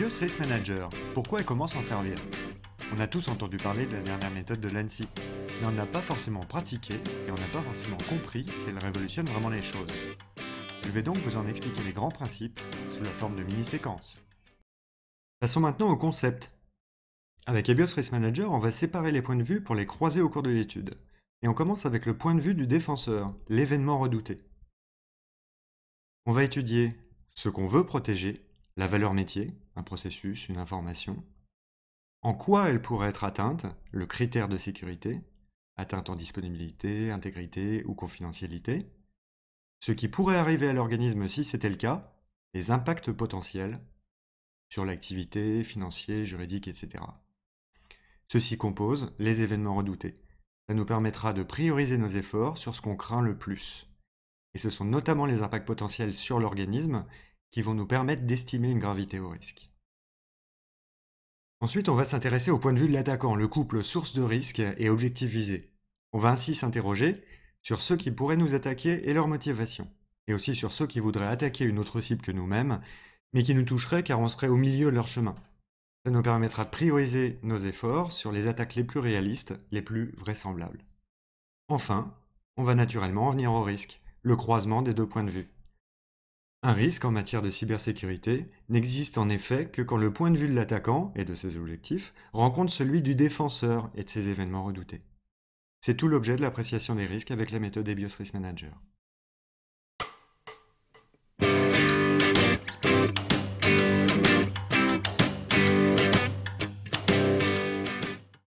EBIOS Risk Manager, pourquoi et comment s'en servir? On a tous entendu parler de la dernière méthode de l'ANSSI, mais on n'a pas forcément pratiqué et on n'a pas forcément compris si elle révolutionne vraiment les choses. Je vais donc vous en expliquer les grands principes sous la forme de mini-séquences. Passons maintenant au concept. Avec EBIOS Risk Manager, on va séparer les points de vue pour les croiser au cours de l'étude. Et on commence avec le point de vue du défenseur, l'événement redouté. On va étudier ce qu'on veut protéger, la valeur métier, un processus, une information, en quoi elle pourrait être atteinte, le critère de sécurité, atteinte en disponibilité, intégrité ou confidentialité, ce qui pourrait arriver à l'organisme si c'était le cas, les impacts potentiels sur l'activité, financier, juridique, etc. Ceci compose les événements redoutés. Ça nous permettra de prioriser nos efforts sur ce qu'on craint le plus. Et ce sont notamment les impacts potentiels sur l'organisme qui vont nous permettre d'estimer une gravité au risque. Ensuite, on va s'intéresser au point de vue de l'attaquant, le couple source de risque et objectif visé. On va ainsi s'interroger sur ceux qui pourraient nous attaquer et leur motivation, et aussi sur ceux qui voudraient attaquer une autre cible que nous-mêmes, mais qui nous toucheraient car on serait au milieu de leur chemin. Ça nous permettra de prioriser nos efforts sur les attaques les plus réalistes, les plus vraisemblables. Enfin, on va naturellement en venir au risque, le croisement des deux points de vue. Un risque en matière de cybersécurité n'existe en effet que quand le point de vue de l'attaquant et de ses objectifs rencontre celui du défenseur et de ses événements redoutés. C'est tout l'objet de l'appréciation des risques avec la méthode EBIOS Risk Manager.